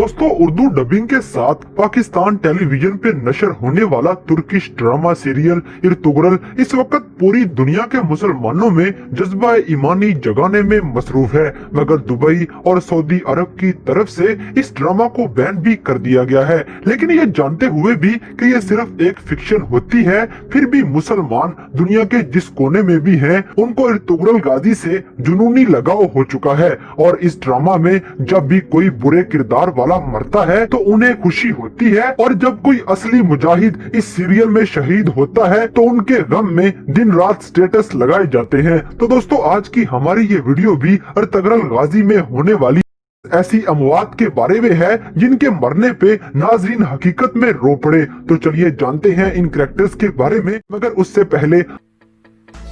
दोस्तों, उर्दू डबिंग के साथ पाकिस्तान टेलीविजन पे नशर होने वाला तुर्किश ड्रामा सीरियल इर्तुगरल इस वक्त पूरी दुनिया के मुसलमानों में जज्बा ईमानी जगाने में मसरूफ है, मगर दुबई और सऊदी अरब की तरफ से इस ड्रामा को बैन भी कर दिया गया है। लेकिन ये जानते हुए भी कि ये सिर्फ एक फिक्शन होती है, फिर भी मुसलमान दुनिया के जिस कोने में भी हैं, उनको इर्तुगरल गाजी से जुनूनी लगाव हो चुका है। और इस ड्रामा में जब भी कोई बुरे किरदार वाला मरता है तो उन्हें खुशी होती है, और जब कोई असली मुजाहिद इस सीरियल में शहीद होता है तो उनके गम में दिन रात स्टेटस लगाए जाते हैं। तो दोस्तों, आज की हमारी ये वीडियो भी इर्तुगरल गाजी में होने वाली ऐसी अमवात के बारे में है जिनके मरने पे नाजरीन हकीकत में रो पड़े। तो चलिए जानते हैं इन कैरेक्टर्स के बारे में, मगर उससे पहले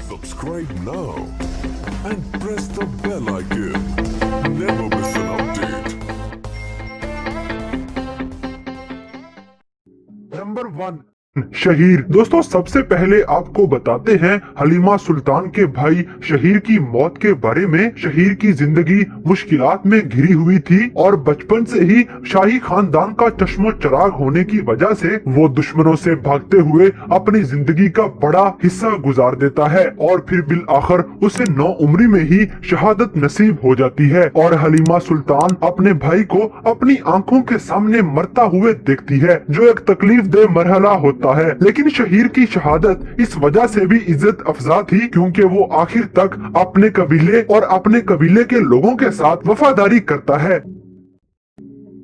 Subscribe now and press the bell icon. Never miss an update. Number 1, Shaheer. दोस्तों, सबसे पहले आपको बताते हैं हलीमा सुल्तान के भाई शहीर की मौत के बारे में। शहीर की जिंदगी मुश्किलात में घिरी हुई थी और बचपन से ही शाही खानदान का चश्मो चराग होने की वजह से वो दुश्मनों से भागते हुए अपनी जिंदगी का बड़ा हिस्सा गुजार देता है, और फिर बिल आखिर उसे 9 उम्री में ही शहादत नसीब हो जाती है। और हलीमा सुल्तान अपने भाई को अपनी आंखों के सामने मरता हुए देखती है, जो एक तकलीफ दे मरहला होता है। लेकिन शहीर की शहादत इस वजह से भी इज्जत अफजा थी क्योंकि वो आखिर तक अपने कबीले और अपने कबीले के लोगों के साथ वफादारी करता है।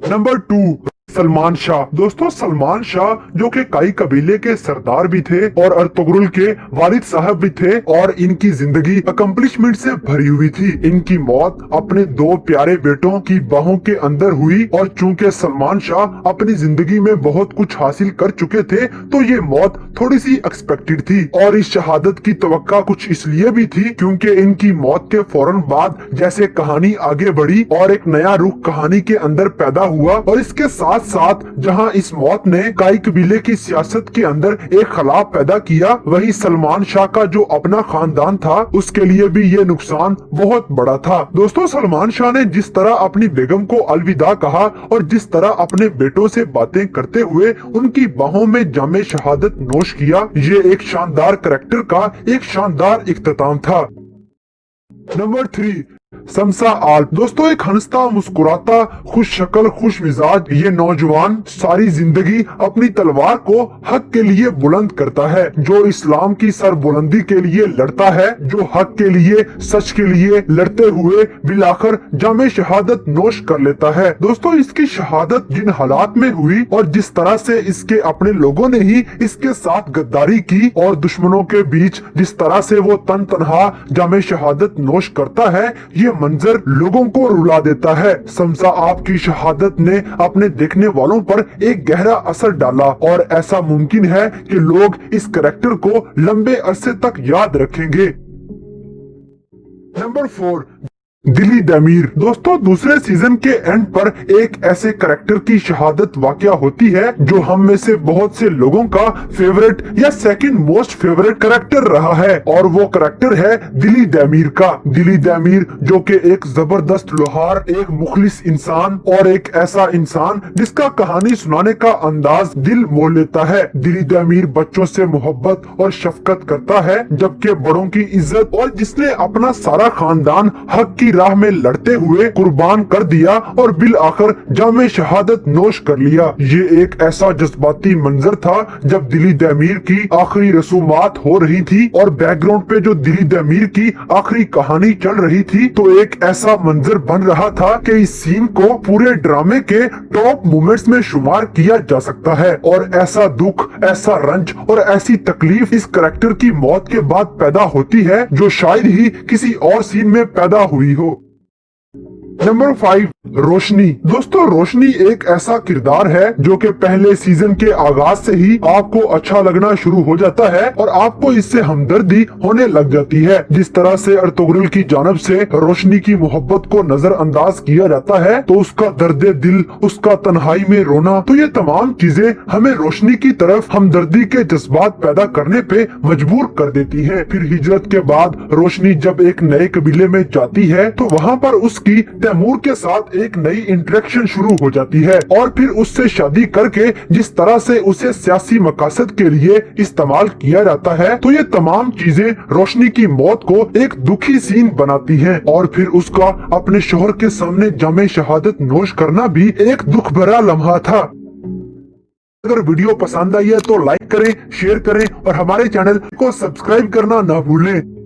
नंबर 2, सलमान शाह। दोस्तों, सलमान शाह जो कि कई कबीले के सरदार भी थे और इर्तुगरल के वालिद साहब भी थे, और इनकी जिंदगी अकम्पलिशमेंट से भरी हुई थी। इनकी मौत अपने 2 प्यारे बेटों की बाहों के अंदर हुई, और चूंकि सलमान शाह अपनी जिंदगी में बहुत कुछ हासिल कर चुके थे तो ये मौत थोड़ी सी एक्सपेक्टेड थी। और इस शहादत की तवक्का कुछ इसलिए भी थी क्योंकि इनकी मौत के फौरन बाद जैसे कहानी आगे बढ़ी और एक नया रुख कहानी के अंदर पैदा हुआ, और इसके साथ साथ जहां इस मौत ने कई कबीले की सियासत के अंदर एक खलाफ पैदा किया, वही सलमान शाह का जो अपना खानदान था उसके लिए भी ये नुकसान बहुत बड़ा था। दोस्तों, सलमान शाह ने जिस तरह अपनी बेगम को अलविदा कहा और जिस तरह अपने बेटों से बातें करते हुए उनकी बाहों में जामे शहादत नोश किया, ये एक शानदार करैक्टर का एक शानदार इख्तिताम था। नंबर 3, शमसा आल। दोस्तों, एक हंसता मुस्कुराता खुश शक्ल खुश मिजाज ये नौजवान सारी जिंदगी अपनी तलवार को हक के लिए बुलंद करता है, जो इस्लाम की सरबुलंदी के लिए लड़ता है, जो हक के लिए सच के लिए लड़ते हुए बिलाखिर जामे शहादत नोश कर लेता है। दोस्तों, इसकी शहादत जिन हालात में हुई और जिस तरह से इसके अपने लोगों ने ही इसके साथ गद्दारी की और दुश्मनों के बीच जिस तरह से वो तन तनहा जामे शहादत नोश करता है, ये मंजर लोगों को रुला देता है। शमसा आपकी शहादत ने अपने देखने वालों पर एक गहरा असर डाला, और ऐसा मुमकिन है कि लोग इस कैरेक्टर को लंबे अरसे तक याद रखेंगे। नंबर 4, दिली दैमीर। दोस्तों, दूसरे सीजन के एंड पर एक ऐसे कैरेक्टर की शहादत वाकया होती है जो हम में से बहुत से लोगों का फेवरेट या सेकंड मोस्ट फेवरेट कैरेक्टर रहा है, और वो कैरेक्टर है दिली दैमीर का। दिली दैमीर जो कि एक जबरदस्त लोहार, एक मुखलिस इंसान और एक ऐसा इंसान जिसका कहानी सुनाने का अंदाज दिल मोह लेता है। दिली दैमीर बच्चों से मोहब्बत और शफकत करता है, जबकि बड़ों की इज्जत, और जिसने अपना सारा खानदान हक की राह में लड़ते हुए कुर्बान कर दिया और बिल आखिर जामे शहादत नोश कर लिया। ये एक ऐसा जज्बाती मंजर था जब दिली दैमीर की आखिरी रसूमात हो रही थी और बैकग्राउंड पे जो दिली दैमीर की आखिरी कहानी चल रही थी, तो एक ऐसा मंजर बन रहा था कि इस सीन को पूरे ड्रामे के टॉप मोमेंट्स में शुमार किया जा सकता है। और ऐसा दुख, ऐसा रंज और ऐसी तकलीफ इस कैरेक्टर की मौत के बाद पैदा होती है जो शायद ही किसी और सीन में पैदा हुई हो। नंबर 5, रोशनी। दोस्तों, रोशनी एक ऐसा किरदार है जो कि पहले सीजन के आगाज से ही आपको अच्छा लगना शुरू हो जाता है और आपको इससे हमदर्दी होने लग जाती है। जिस तरह से इर्तुगरल की जानब से रोशनी की मोहब्बत को नजरअंदाज किया जाता है, तो उसका दर्दे दिल, उसका तन्हाई में रोना, तो ये तमाम चीजें हमें रोशनी की तरफ हमदर्दी के जज्बात पैदा करने पे मजबूर कर देती है। फिर हिजरत के बाद रोशनी जब एक नए कबीले में जाती है तो वहाँ पर उसकी तैमूर के साथ एक नई इंटरेक्शन शुरू हो जाती है और फिर उससे शादी करके जिस तरह से उसे सियासी मकासद के लिए इस्तेमाल किया जाता है, तो ये तमाम चीजें रोशनी की मौत को एक दुखी सीन बनाती हैं और फिर उसका अपने शोहर के सामने जामे शहादत नोश करना भी एक दुख भरा लम्हा था। अगर वीडियो पसंद आई है तो लाइक करें, शेयर करें और हमारे चैनल को सब्सक्राइब करना ना भूलें।